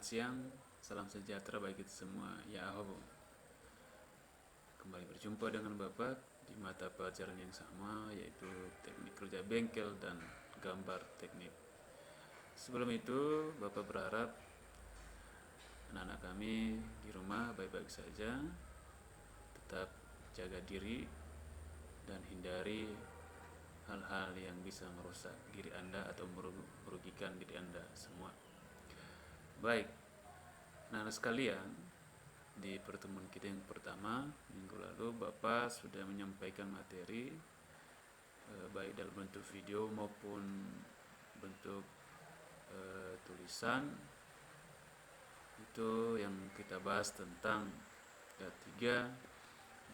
Selamat siang, salam sejahtera bagi kita semua. Ya Hobo, kembali berjumpa dengan Bapak di mata pelajaran yang sama, yaitu teknik kerja bengkel dan gambar teknik. Sebelum itu, Bapak berharap anak-anak kami di rumah baik-baik saja, tetap jaga diri dan hindari hal-hal yang bisa merusak diri Anda atau merugikan diri Anda semua. Baik, nah sekalian, di pertemuan kita yang pertama minggu lalu Bapak sudah menyampaikan materi baik dalam bentuk video maupun bentuk tulisan. Itu yang kita bahas tentang ketiga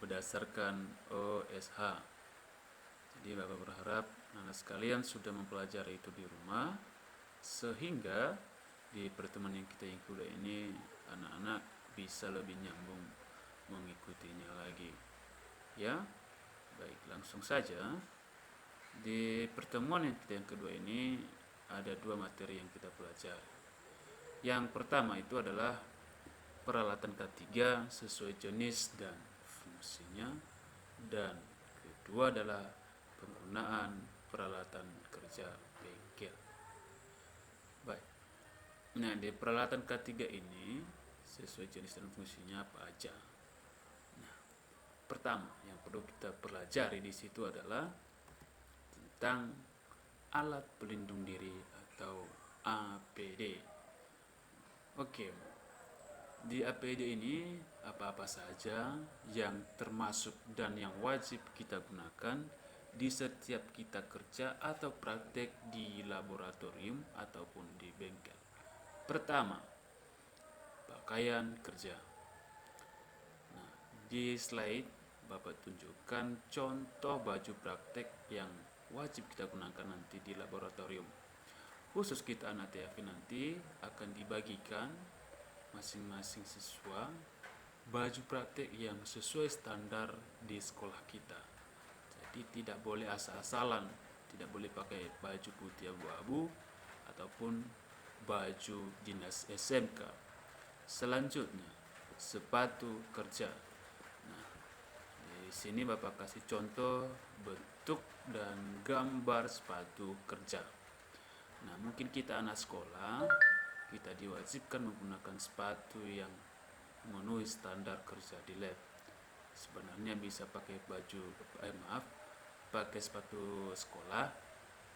berdasarkan OSH. Jadi Bapak berharap anak sekalian sudah mempelajari itu di rumah, sehingga di pertemuan yang kita yang kedua ini anak-anak bisa lebih nyambung mengikutinya lagi. Ya, baik, langsung saja. Di pertemuan yang kita yang kedua ini ada dua materi yang kita pelajari. Yang pertama itu adalah peralatan ketiga sesuai jenis dan fungsinya, dan kedua adalah penggunaan peralatan kerja bengkel. Baik. Nah, di peralatan ketiga ini sesuai jenis dan fungsinya apa aja. Nah, pertama yang perlu kita pelajari di situ adalah tentang alat pelindung diri atau APD. Oke. Di APD ini apa-apa saja yang termasuk dan yang wajib kita gunakan di setiap kita kerja atau praktek di laboratorium ataupun di bengkel. Pertama, pakaian kerja. Nah, di slide Bapak tunjukkan contoh baju praktek yang wajib kita gunakan nanti di laboratorium. Khusus kita anak TAP nanti akan dibagikan masing-masing siswa baju praktek yang sesuai standar di sekolah kita. Jadi tidak boleh asal-asalan, tidak boleh pakai baju putih abu-abu ataupun baju dinas SMK. Selanjutnya, sepatu kerja. Nah, di sini Bapak kasih contoh bentuk dan gambar sepatu kerja. Nah, mungkin kita anak sekolah, kita diwajibkan menggunakan sepatu yang memenuhi standar kerja di lab. Sebenarnya bisa pakai pakai sepatu sekolah.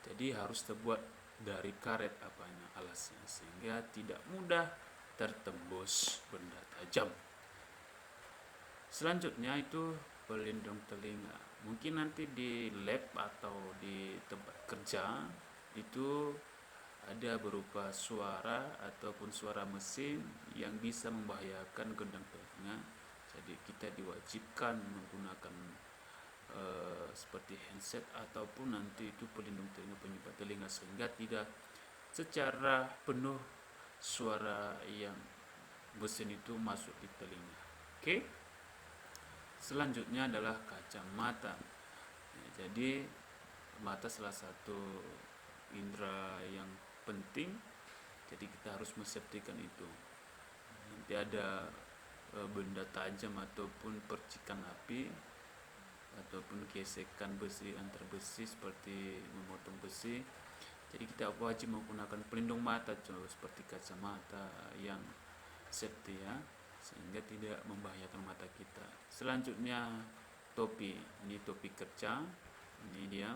Jadi harus terbuat dari karet alasnya, sehingga tidak mudah tertembus benda tajam. Selanjutnya itu pelindung telinga. Mungkin nanti di lab atau di tempat kerja itu ada berupa suara ataupun suara mesin yang bisa membahayakan gendang telinga. Jadi kita diwajibkan menggunakan seperti handset ataupun nanti itu pelindung telinga, penyumbat telinga, sehingga tidak secara penuh suara yang mesin itu masuk di telinga. Oke. Selanjutnya adalah kacamata. Ya, jadi mata salah satu indera yang penting, jadi kita harus mensafetykan itu. Nanti ada benda tajam ataupun percikan api ataupun gesekan besi antar besi seperti memotong besi, jadi kita wajib menggunakan pelindung mata seperti kacamata yang safety ya, sehingga tidak membahayakan mata kita. Selanjutnya topi, ini topi kerja, ini dia.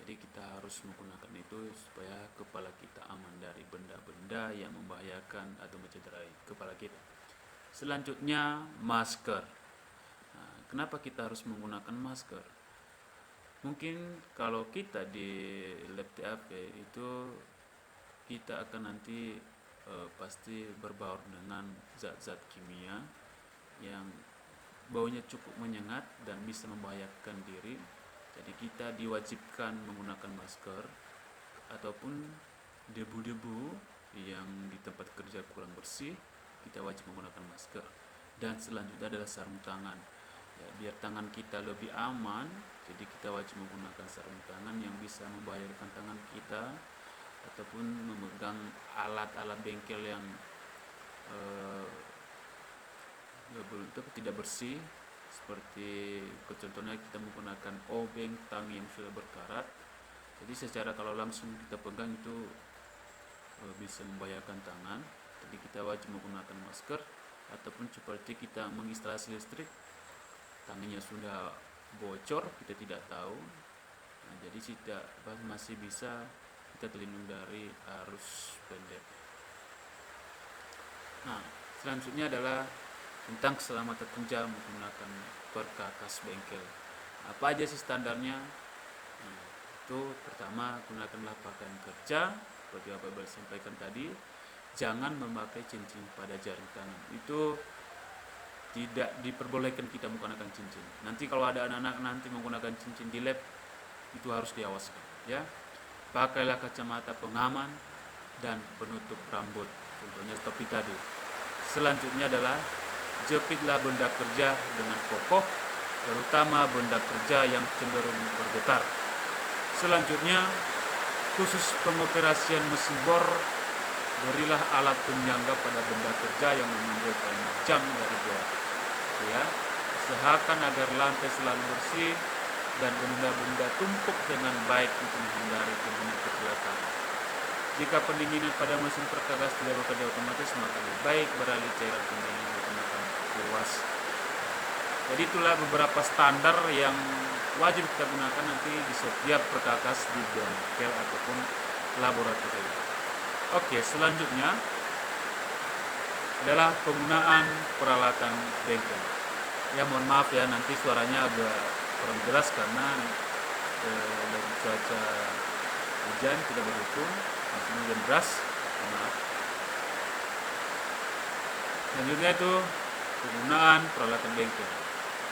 Jadi kita harus menggunakan itu supaya kepala kita aman dari benda-benda yang membahayakan atau mencederai kepala kita. Selanjutnya masker. Nah, kenapa kita harus menggunakan masker? Mungkin kalau kita di lab TAP itu kita akan nanti pasti berbaur dengan zat-zat kimia yang baunya cukup menyengat dan bisa membahayakan diri. Jadi kita diwajibkan menggunakan masker, ataupun debu-debu yang di tempat kerja kurang bersih, kita wajib menggunakan masker. Dan selanjutnya adalah sarung tangan. Ya, biar tangan kita lebih aman, jadi kita wajib menggunakan sarung tangan yang bisa membahayakan tangan kita ataupun memegang alat-alat bengkel yang eh, tidak bersih, seperti contohnya kita menggunakan obeng, tang yang sudah berkarat. Jadi secara kalau langsung kita pegang itu bisa membahayakan tangan. Jadi kita wajib menggunakan masker, ataupun seperti kita menginstalasi listrik, tangannya sudah bocor, kita tidak tahu. Nah, jadi masih bisa kita terlindung dari arus pendek. Nah, selanjutnya adalah tentang keselamatan kerja menggunakan perkakas bengkel. Apa aja sih standarnya? Nah, itu pertama, gunakanlah pakaian kerja seperti apa yang sampaikan tadi. Jangan memakai cincin pada jari tangan. Itu tidak diperbolehkan kita menggunakan cincin. Nanti kalau ada anak-anak nanti menggunakan cincin di lab, itu harus diawaskan, ya. Pakailah kacamata pengaman dan penutup rambut, contohnya topi tadi. Selanjutnya adalah jepitlah benda kerja dengan kokoh, terutama benda kerja yang cenderung bergetar. Selanjutnya, khusus pengoperasian mesin bor, berilah alat penyangga pada benda kerja yang menimbulkan jam dari bor. Ya, usahakan agar lantai selalu bersih dan benda-benda tumpuk dengan baik untuk menghindari terjadinya kecelakaan. Jika pendinginan pada mesin perkakas tidak bekerja otomatis, maka lebih baik beralih cairan pendingin menggunakan luas. Jadi itulah beberapa standar yang wajib kita gunakan nanti di setiap perkakas di bengkel ataupun laboratorium. Oke, selanjutnya adalah penggunaan peralatan bengkel. Ya, mohon maaf ya, nanti suaranya agak kurang jelas karena dari cuaca hujan tidak mendukung, masih hujan deras. Maaf. Selanjutnya itu penggunaan peralatan bengkel.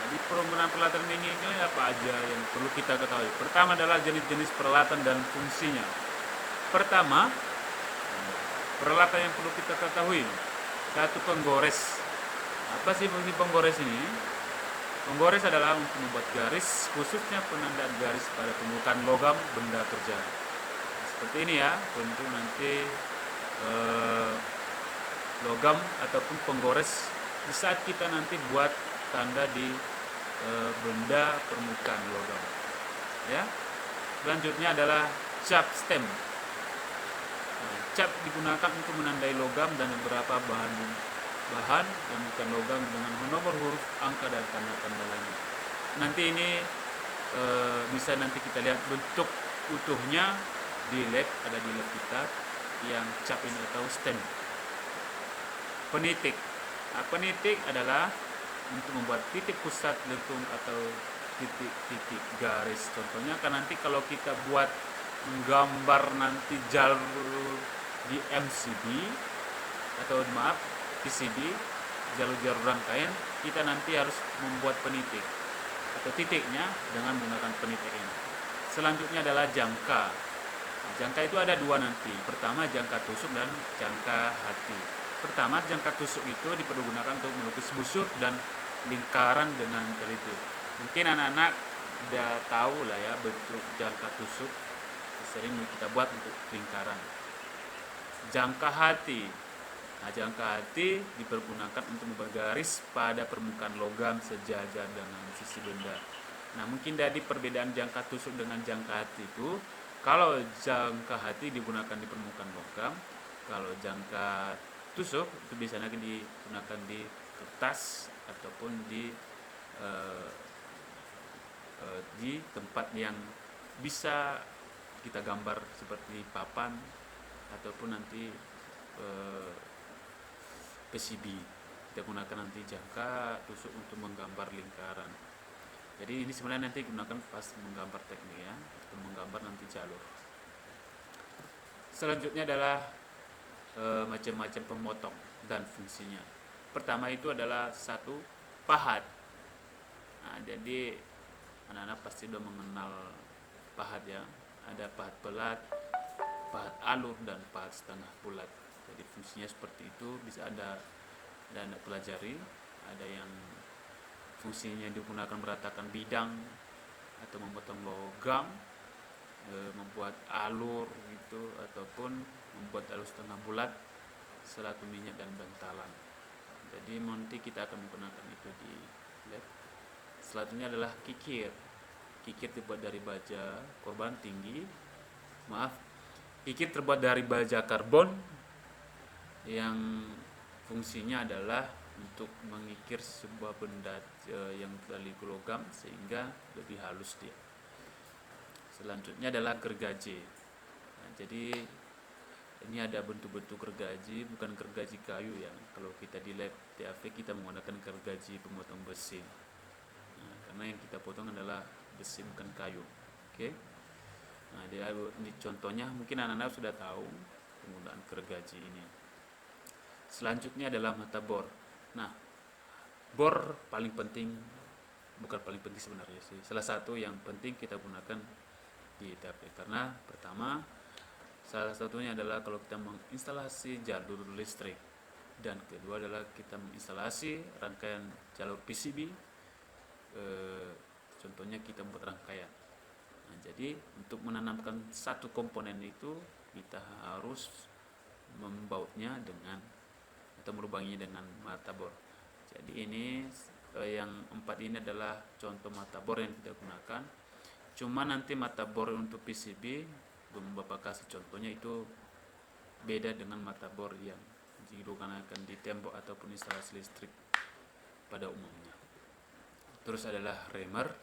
Jadi penggunaan peralatan bengkel ini apa aja yang perlu kita ketahui? Pertama adalah jenis-jenis peralatan dan fungsinya. Pertama, peralatan yang perlu kita ketahui. Satu, penggores. Apa sih fungsi penggores ini? Penggores adalah untuk membuat garis, khususnya penanda garis pada permukaan logam benda kerja. Seperti ini ya, untuk nanti logam ataupun penggores di saat kita nanti buat tanda di benda permukaan logam. Ya. Selanjutnya adalah cap stem. Cap digunakan untuk menandai logam dan beberapa bahan yang bukan logam dengan nomor huruf, angka, dan tanda-tanda lainnya. Nanti ini bisa nanti kita lihat bentuk utuhnya di lab, ada di lab kita yang cap ini atau stem. Penitik. Nah, penitik adalah untuk membuat titik pusat lengkung atau titik-titik garis. Contohnya kan nanti kalau kita buat menggambar nanti jalur di MCB atau maaf PCB, jalur-jalur rangkaian, kita nanti harus membuat penitik atau titiknya dengan menggunakan penitik ini. Selanjutnya adalah jangka. Jangka itu ada dua nanti. Pertama jangka tusuk dan jangka hati. Pertama, jangka tusuk itu dipergunakan untuk melukis busur dan lingkaran dengan teliti. Mungkin anak-anak udah tahu lah ya bentuk jangka tusuk, sering kita buat untuk lingkaran. Jangka hati. Nah, jangka hati dipergunakan untuk membuat garis pada permukaan logam sejajar dengan sisi benda. Nah, mungkin dari perbedaan jangka tusuk dengan jangka hati itu, kalau jangka hati digunakan di permukaan logam, kalau jangka tusuk itu biasanya digunakan di kertas ataupun di tempat yang bisa kita gambar seperti papan ataupun nanti PCB. Kita gunakan nanti jangka tusuk untuk menggambar lingkaran. Jadi ini sebenarnya nanti gunakan pas menggambar teknik ya, untuk menggambar nanti jalur. Selanjutnya adalah macam-macam pemotong dan fungsinya. Pertama itu adalah satu, pahat. Nah, jadi anak-anak pasti sudah mengenal pahat ya. Ada pahat pelat, pahat alur, dan pahat setengah bulat. Jadi fungsinya seperti itu, bisa ada dan pelajari. Ada yang fungsinya digunakan meratakan bidang atau memotong logam, membuat alur gitu, ataupun membuat alur setengah bulat selatu minyak dan bantalan. Jadi nanti kita akan menggunakan itu di lab. Selanjutnya adalah kikir. Kikir terbuat dari baja korban tinggi. Kikir terbuat dari baja karbon yang fungsinya adalah untuk mengikir sebuah benda yang dari logam sehingga lebih halus dia. Selanjutnya adalah gergaji. Nah, jadi ini ada bentuk-bentuk gergaji, bukan gergaji kayu ya. Kalau kita di lab TAV kita menggunakan gergaji pemotong besi. Nah, karena yang kita potong adalah besi bukan kayu. Oke. Nah, di contohnya mungkin anak-anak sudah tahu penggunaan gergaji ini. Selanjutnya adalah mata bor. Nah, bor paling penting, bukan paling penting sebenarnya sih, salah satu yang penting kita gunakan di TAV karena pertama, salah satunya adalah kalau kita menginstalasi jalur listrik, dan kedua adalah kita menginstalasi rangkaian jalur PCB. Contohnya kita buat rangkaian. Nah, jadi untuk menanamkan satu komponen itu kita harus membautnya dengan atau melubanginya dengan mata bor. Jadi ini yang 4 ini adalah contoh mata bor yang kita gunakan. Cuma nanti mata bor untuk PCB belum Bapak kasih contohnya, itu beda dengan mata bor yang digunakan di tembok ataupun instalasi listrik pada umumnya. Terus adalah remer.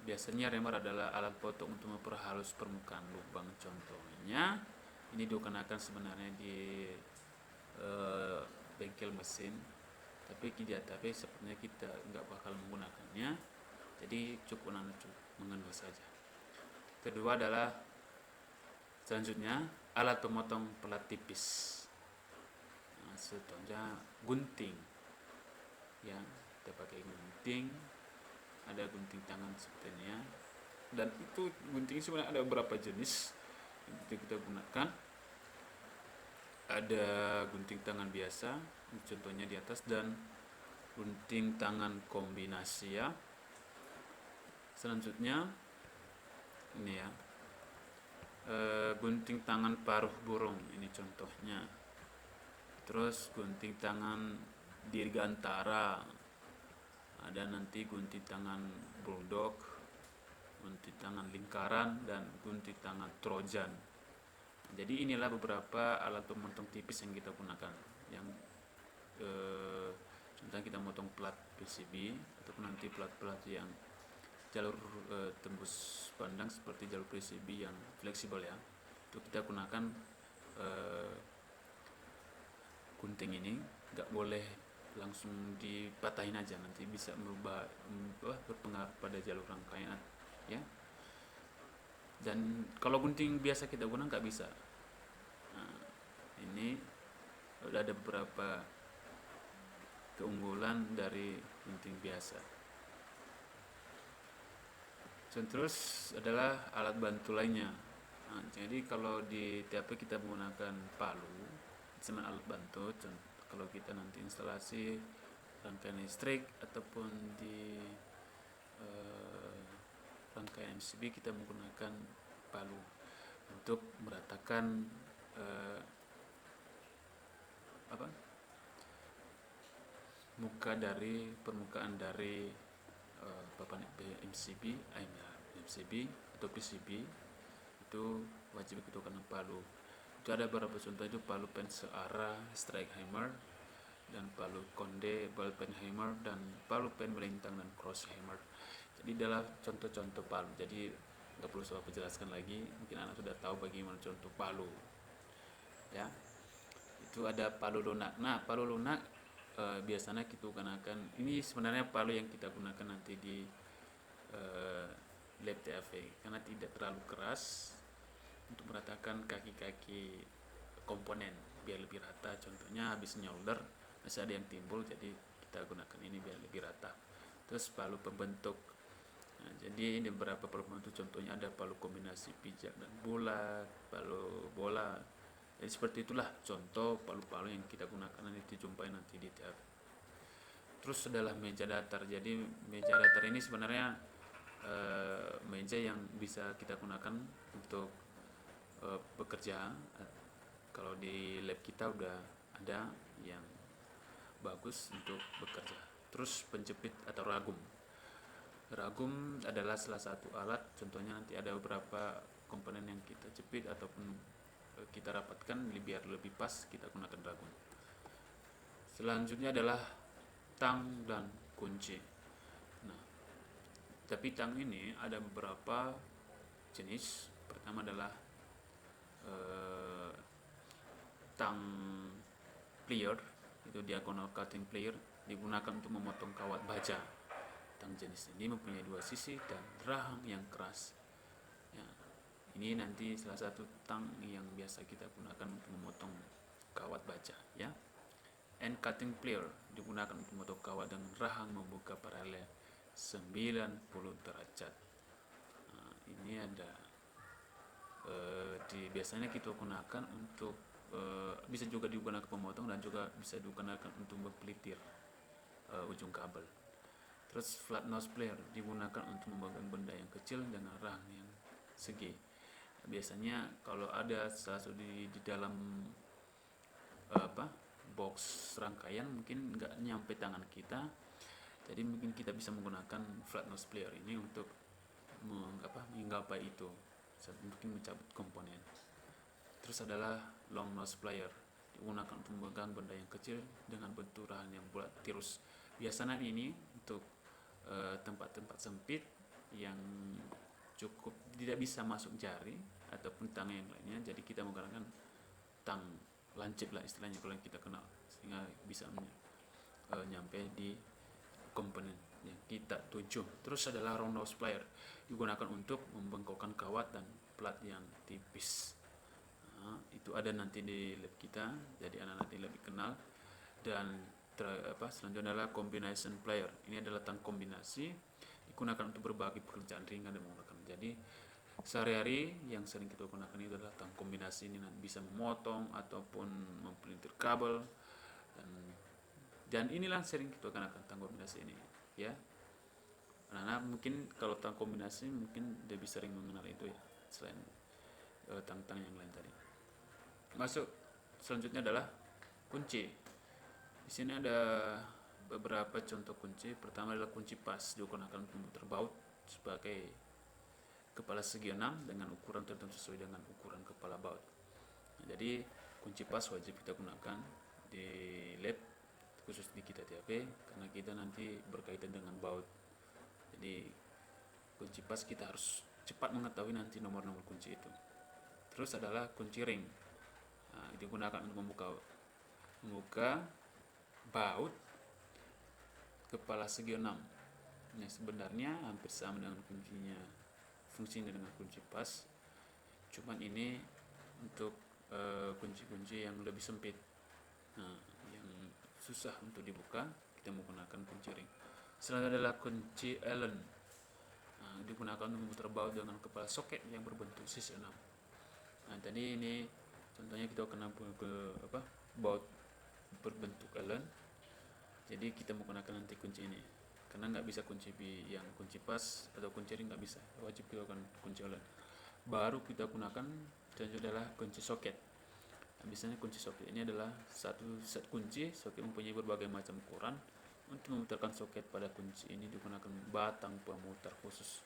Biasanya remer adalah alat potong untuk memperhalus permukaan lubang. Contohnya ini digunakan sebenarnya di bengkel mesin, tapi sepertinya kita nggak bakal menggunakannya, jadi cukup mengenal saja. Kedua adalah selanjutnya alat pemotong pelat tipis. Nah, contohnya gunting ya, kita pakai gunting, ada gunting tangan sepertinya, dan itu gunting sebenarnya ada beberapa jenis yang kita gunakan. Ada gunting tangan biasa, contohnya di atas, dan gunting tangan kombinasi ya. Selanjutnya ini ya, gunting tangan paruh burung, ini contohnya. Terus gunting tangan dirgantara, ada nanti gunting tangan bulldog, gunting tangan lingkaran, dan gunting tangan trojan. Jadi inilah beberapa alat pemotong tipis yang kita gunakan. Yang contohnya kita motong plat PCB ataupun nanti plat-plat yang jalur tembus pandang seperti jalur PCB yang fleksibel ya. Itu kita gunakan gunting ini, nggak boleh langsung dipatahin aja, nanti bisa berpengaruh pada jalur rangkaian ya. Dan kalau gunting biasa kita gunakan nggak bisa. Nah, ini udah ada beberapa keunggulan dari gunting biasa. Dan terus adalah alat bantu lainnya. Nah, jadi kalau di TAP kita menggunakan palu sama alat bantu. Kalau kita nanti instalasi rangkaian listrik ataupun di rangkaian MCB kita menggunakan palu untuk meratakan permukaan dari papan MCB atau PCB. Itu wajib kita gunakan palu. Itu ada beberapa contoh, itu palu pen searah strike hammer, dan palu konde ballpen hammer, dan palu pen melintang dan cross hammer. Jadi adalah contoh-contoh palu. Jadi nggak perlu saya jelaskan lagi, mungkin anak sudah tahu bagaimana contoh palu ya. Itu ada palu lunak. Nah, palu lunak biasanya kita gunakan, ini sebenarnya palu yang kita gunakan nanti di lab TAV karena tidak terlalu keras untuk meratakan kaki-kaki komponen biar lebih rata. Contohnya habis nyolder masih ada yang timbul, jadi kita gunakan ini biar lebih rata. Terus palu pembentuk. Nah, jadi ini beberapa palu pembentuk, contohnya ada palu kombinasi pijak dan bulat, palu bola. Jadi seperti itulah contoh palu-palu yang kita gunakan nanti dijumpai nanti di TAV. Terus adalah meja datar. Jadi meja datar ini sebenarnya meja yang bisa kita gunakan untuk bekerja. Kalau di lab kita udah ada yang bagus untuk bekerja. Terus penjepit atau ragum. Ragum adalah salah satu alat, contohnya nanti ada beberapa komponen yang kita jepit ataupun kita rapatkan biar lebih pas, kita gunakan ragum. Selanjutnya adalah tang dan kunci. Nah, tapi tang ini ada beberapa jenis. Pertama adalah tang plier, itu diagonal cutting plier, digunakan untuk memotong kawat baja. Tang jenis ini mempunyai dua sisi dan rahang yang keras. Ya, ini nanti salah satu tang yang biasa kita gunakan untuk memotong kawat baja, ya. And cutting plier digunakan untuk memotong kawat dengan rahang membuka paralel 90 derajat. Nah, ini ada biasanya kita gunakan untuk bisa juga digunakan pemotong dan juga bisa digunakan untuk mempelitir ujung kabel. Terus flat nose plier digunakan untuk memegang benda yang kecil dengan rahang yang segi. Biasanya kalau ada sesuatu di dalam box rangkaian mungkin nggak nyampe tangan kita, jadi mungkin kita bisa menggunakan flat nose plier ini untuk menggapai itu, mungkin mencabut komponen. Terus adalah long nose plier digunakan untuk memegang benda yang kecil dengan bentuk rahang yang bulat tirus. Biasanya ini untuk tempat-tempat sempit yang cukup tidak bisa masuk jari ataupun tang yang lainnya, jadi kita menggunakan tang lancip lah istilahnya kalau kita kenal, sehingga bisa nyampe di komponen yang kita tuju. Terus adalah round nose plier digunakan untuk membengkokkan kawat dan plat yang tipis. Nah, itu ada nanti di lab kita, jadi anak-anak di lab kenal. Dan selanjutnya adalah combination plier. Ini adalah tang kombinasi, digunakan untuk berbagai pekerjaan ringan dan menggunakan. Jadi sehari-hari yang sering kita gunakan itu adalah tang kombinasi ini, nanti bisa memotong ataupun mempelintir kabel, dan inilah sering kita gunakan tang kombinasi ini, ya. Nah, mungkin kalau tang kombinasi mungkin lebih sering mengenal itu, ya, selain tang-tang yang lain tadi. Masuk selanjutnya adalah kunci. Di sini ada beberapa contoh kunci. Pertama adalah kunci pas, digunakan untuk memutar baut sebagai kepala segi 6 dengan ukuran tertentu sesuai dengan ukuran kepala baut. Nah, jadi kunci pas wajib kita gunakan di lab, khusus di kita TAP, karena kita nanti berkaitan dengan baut. Jadi kunci pas kita harus cepat mengetahui nanti nomor-nomor kunci itu. Terus adalah kunci ring. Nah, digunakan untuk membuka baut kepala segi 6. Nah, sebenarnya hampir sama dengan fungsinya dengan kunci pas, cuman ini untuk kunci-kunci yang lebih sempit, nah, yang susah untuk dibuka, kita menggunakan kunci ring. Selanjutnya adalah kunci Allen. Nah, digunakan untuk memutar baut dengan kepala soket yang berbentuk sisi 6. Nah, tadi ini contohnya kita kena baut berbentuk Allen, jadi kita menggunakan nanti kunci ini, karena nggak bisa kunci yang kunci pas atau kunci ring, nggak bisa, wajib kita gunakan kunci Allen. Baru kita gunakan selanjutnya adalah kunci soket. Nah, biasanya kunci soket ini adalah satu set kunci. Soket mempunyai berbagai macam ukuran. Untuk memutarkan soket pada kunci ini digunakan batang pemutar khusus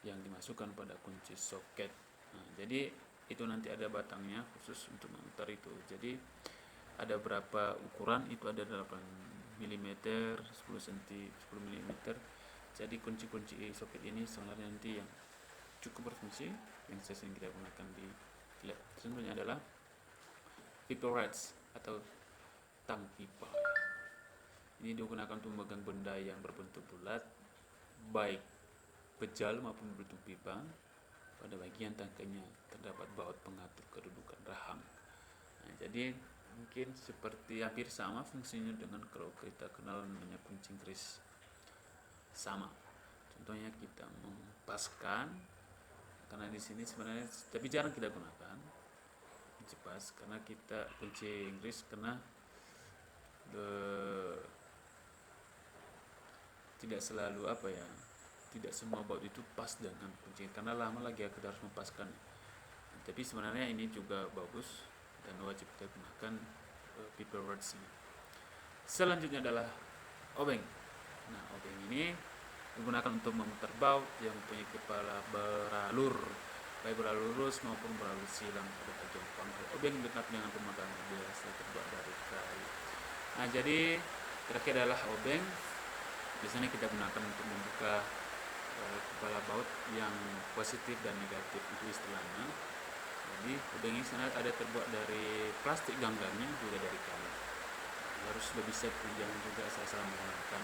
yang dimasukkan pada kunci soket. Nah, jadi itu nanti ada batangnya khusus untuk memutar itu. Jadi ada berapa ukuran, itu ada 8 mm, 10 cm, 10 mm. Jadi kunci-kunci soket ini sebenarnya nanti yang cukup berfungsi, yang sering kita gunakan di lab. Sebenarnya adalah pipa rats atau tang pipa. Ini digunakan untuk memegang benda yang berbentuk bulat, baik pejal maupun berbentuk pipa. Pada bagian tangkainya terdapat baut pengatur kedudukan rahang. Nah, jadi mungkin seperti hampir sama fungsinya dengan kalau kita kenal namanya kunci Inggris, sama. Contohnya kita mempaskan, karena di sini sebenarnya tapi jarang kita gunakan kunci pas, karena kita kunci Inggris karena tidak selalu tidak semua baut itu pas dengan kunci, karena lama lagi kita harus mempaskan. Tapi sebenarnya ini juga bagus dan wajib kita gunakan people words ini. Selanjutnya adalah obeng. Nah, obeng ini digunakan untuk memutar baut yang mempunyai kepala beralur, baik beralur lurus maupun beralur silang pada bagian pangkal. Obeng dekat dengan pemegang biasa terbuat dari kayu. Nah, jadi terakhir adalah obeng. Biasanya kita gunakan untuk membuka kepala baut yang positif dan negatif, itu istilahnya. Jadi obeng ini sebenarnya ada terbuat dari plastik, ganggamnya juga dari kayu. Harus lebih siap, jangan juga salah menggunakan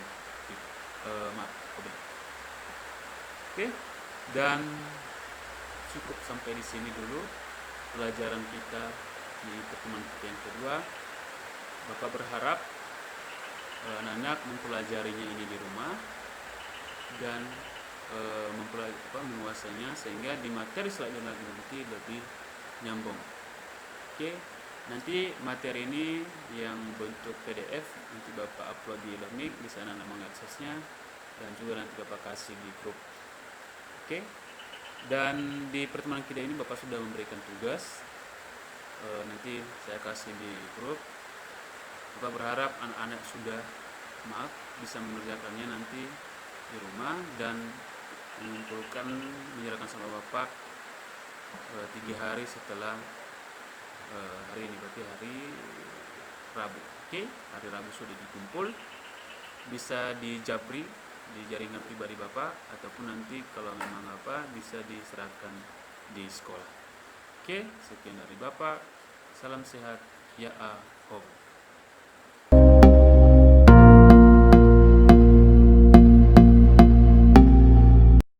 obeng. Oke, dan cukup sampai di sini dulu pelajaran kita di pertemuan kita yang kedua. Bapak berharap anak-anak mempelajarinya ini di rumah dan menguasainya sehingga di materi selanjutnya nanti lebih nyambung. Oke, nanti materi ini yang bentuk PDF nanti Bapak upload di Learning, di sana anak mengaksesnya dan juga nanti Bapak kasih di grup. Oke, dan di pertemuan kita ini Bapak sudah memberikan tugas, nanti saya kasih di grup. Bapak berharap anak-anak sudah bisa mengerjakannya nanti di rumah dan mengumpulkan, menyerahkan sama Bapak 3 hari setelah hari ini, berarti hari Rabu. Oke, hari Rabu sudah dikumpul, bisa dijabri di jaringan pribadi Bapak ataupun nanti kalau memang bisa diserahkan di sekolah. Oke, sekian dari Bapak. Salam sehat, ya Home.